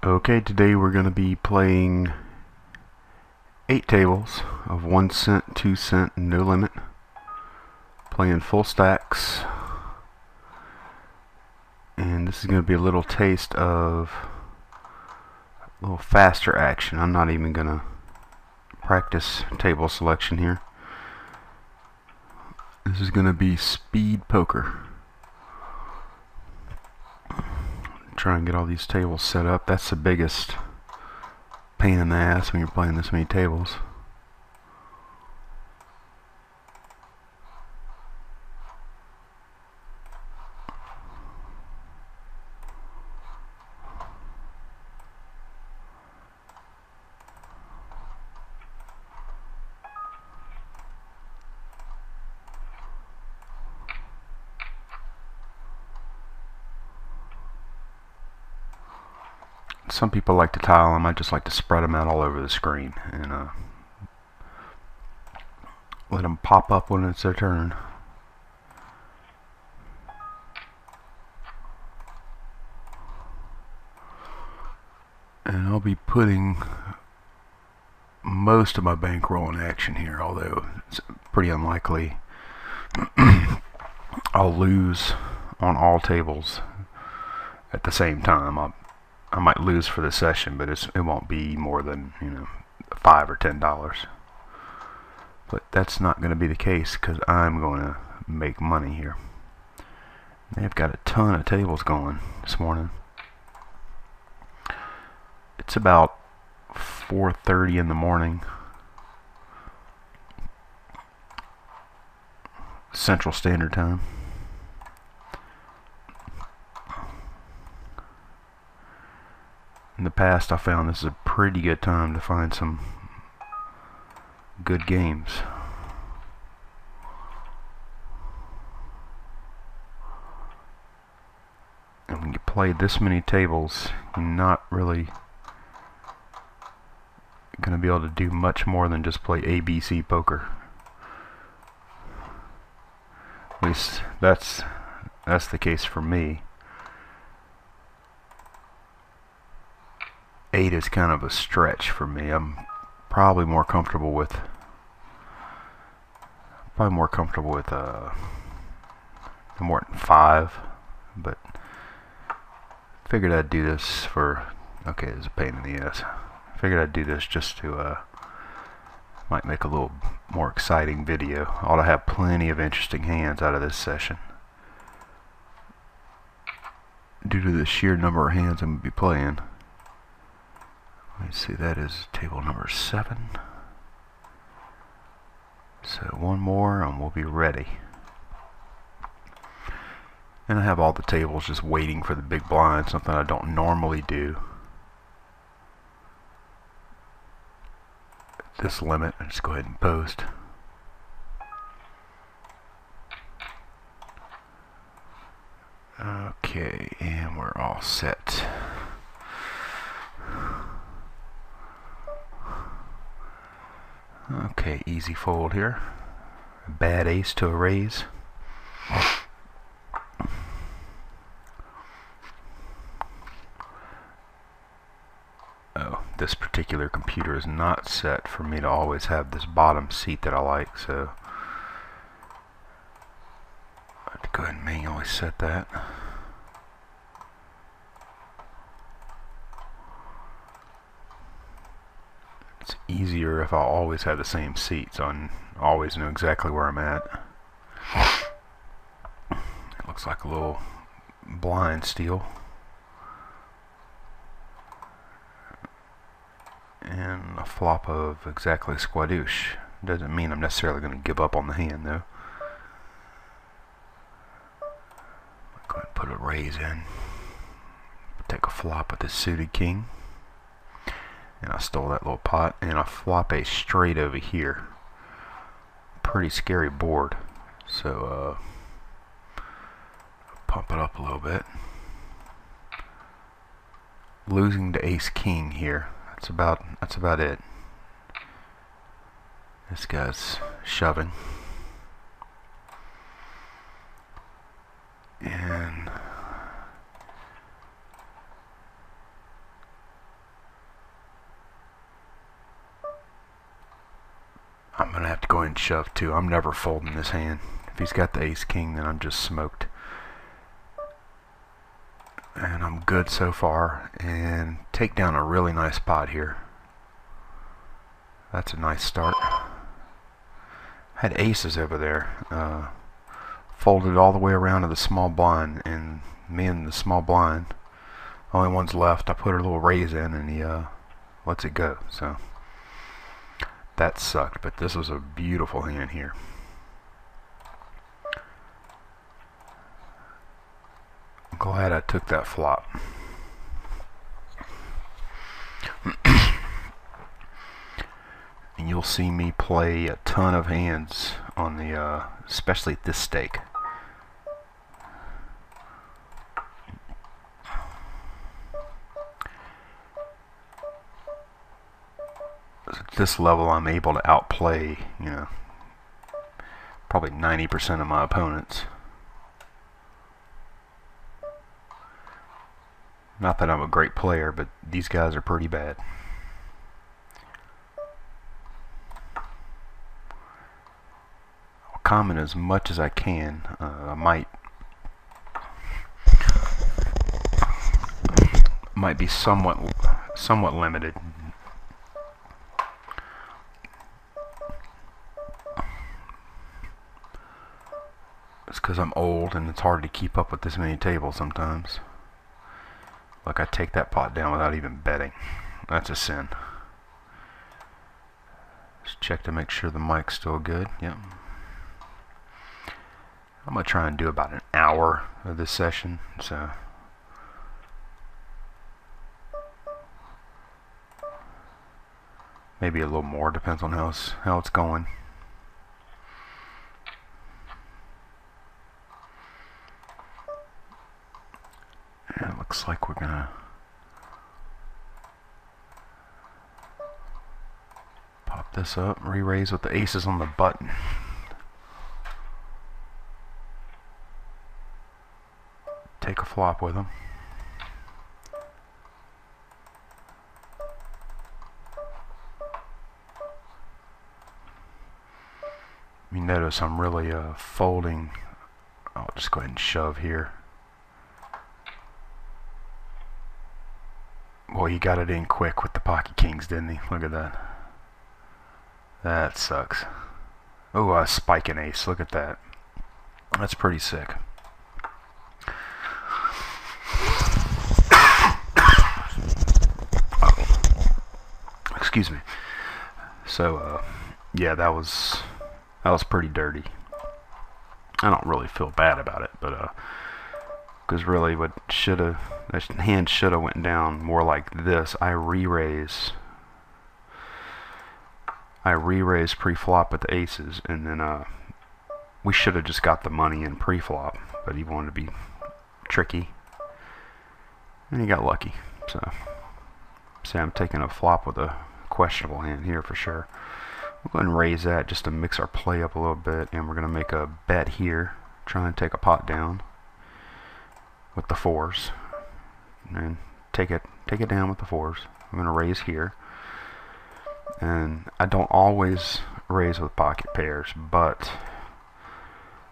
Okay, today we're going to be playing 8 tables of 1 cent, 2 cent, and no limit. Playing full stacks. And this is going to be a little taste of a little faster action. I'm not even going to practice table selection here. This is going to be speed poker. Try and get all these tables set up. That's the biggest pain in the ass when you're playing this many tables. Some people like to tile them. I just like to spread them out all over the screen and let them pop up when it's their turn. And I'll be putting most of my bankroll in action here, although it's pretty unlikely I'll lose on all tables at the same time. I might lose for the session, but it won't be more than, $5 or $10. But that's not going to be the case because I'm going to make money here. They've got a ton of tables going this morning. It's about 4:30 in the morning, Central Standard Time. In the past, I found this is a pretty good time to find some good games. And when you play this many tables, you're not really going to be able to do much more than just play ABC poker. At least that's the case for me. 8 is kind of a stretch for me. I'm probably more comfortable with more than 5, but figured I'd do this for, okay, it's a pain in the ass. Figured I'd do this just to might make a little more exciting video. Ought to have plenty of interesting hands out of this session due to the sheer number of hands I'm going to be playing. Let's see, that is table number 7. So one more and we'll be ready. And I have all the tables just waiting for the big blind, something I don't normally do. This limit, I'll just go ahead and post. Okay, and we're all set. Okay, easy fold here. A bad ace to a raise. Oh, this particular computer is not set for me to always have this bottom seat that I like, so I have to go ahead and manually set that. It's easier if I always have the same seat, so I always know exactly where I'm at. It looks like a little blind steal. And a flop of exactly squadouche. Doesn't mean I'm necessarily going to give up on the hand, though. Go ahead and put a raise in. Take a flop with this suited king. And I stole that little pot, and I flop a straight over here. Pretty scary board. So pump it up a little bit. Losing to ace king here. That's about it. This guy's shoving. And to go ahead and shove too. I'm never folding this hand. If he's got the ace king, then I'm just smoked. And I'm good so far. And take down a really nice pot here. That's a nice start. Had aces over there. Folded all the way around to the small blind, and me and the small blind, only one's left. I put a little raise in, and he lets it go. So that sucked, but this was a beautiful hand here. I'm glad I took that flop. And you'll see me play a ton of hands on the, especially at this stake. At this level, I'm able to outplay, you know, probably 90% of my opponents. Not that I'm a great player, but these guys are pretty bad. I'll comment as much as I can. I might be somewhat limited. It's because I'm old and it's hard to keep up with this many tables sometimes. Look, I take that pot down without even betting. That's a sin. Just check to make sure the mic's still good. Yep. I'm going to try and do about an hour of this session. So maybe a little more, depends on how it's going. And it looks like we're gonna pop this up, re-raise with the aces on the button. Take a flop with them. You notice I'm really folding. I'll just go ahead and shove here. Boy, he got it in quick with the pocket kings, didn't he? Look at that. That sucks. Oh, a spiking ace. Look at that. That's pretty sick. Excuse me. So, yeah, that was pretty dirty. I don't really feel bad about it, but because really that hand should have went down more like this. I re-raise pre-flop with the aces, and then we should have just got the money in pre-flop, but he wanted to be tricky, and he got lucky. So see, I'm taking a flop with a questionable hand here for sure. We'll go ahead and raise that just to mix our play up a little bit, and we're going to make a bet here, try and take a pot down with the fours, and take it down with the fours. I'm going to raise here, and I don't always raise with pocket pairs, but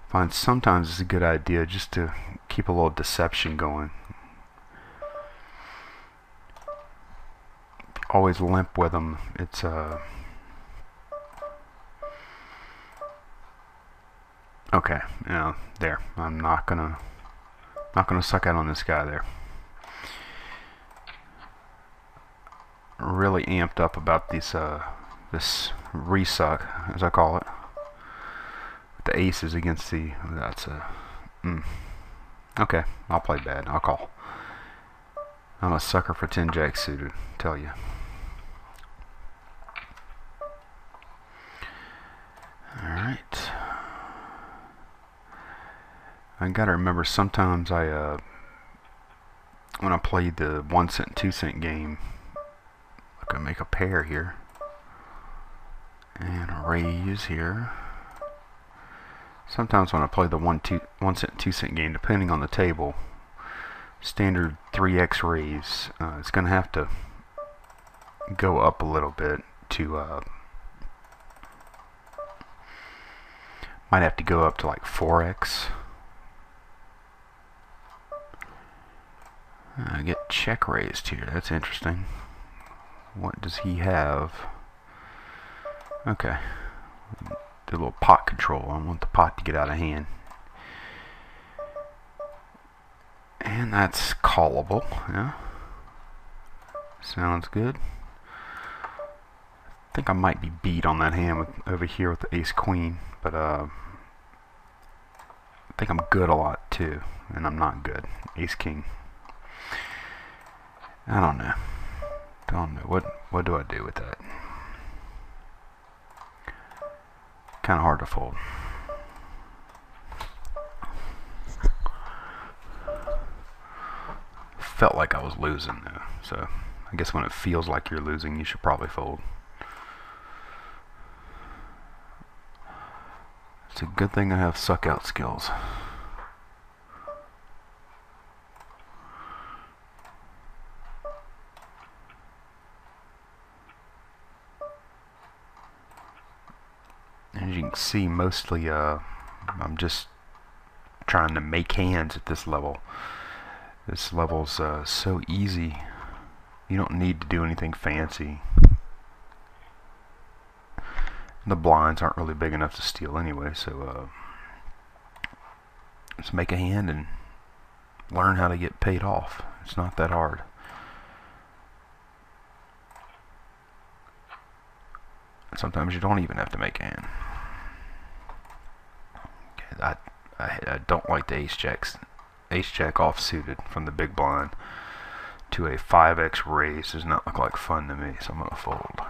I find sometimes it's a good idea just to keep a little deception going. Always limp with them. It's okay. Now there. I'm not gonna suck out on this guy there. Really amped up about this resuck, as I call it. The aces against the. That's a. Okay, I'll play bad. I'll call. I'm a sucker for 10 jack suited. Tell you. All right. I gotta remember sometimes when I play the 1 cent, 2 cent game, I can make a pair here and a raise here. Sometimes when I play the 1 cent, 2 cent game, depending on the table, standard 3x raise, it's gonna have to go up a little bit to Might have to go up to like 4x. I get check raised here. That's interesting. What does he have? Okay. Do a little pot control. I want the pot to get out of hand. And that's callable. Yeah. Sounds good. I think I might be beat on that hand over here with the ace queen, but I think I'm good a lot too, and I'm not good. Ace king. I don't know. What do I do with that? Kind of hard to fold. Felt like I was losing though, so I guess when it feels like you're losing, you should probably fold. It's a good thing I have suck out skills. As you can see, mostly I'm just trying to make hands at this level. This level's so easy. You don't need to do anything fancy. The blinds aren't really big enough to steal anyway, so just make a hand and learn how to get paid off. It's not that hard. Sometimes you don't even have to make a hand. Okay, I don't like the ace jack off suited from the big blind to a 5x raise does not look like fun to me, so I'm gonna fold.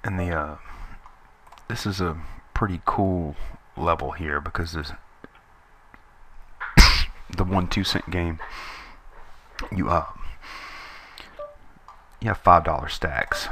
And this is a pretty cool level here because there's the 1-2 cent game. You have $5 stacks.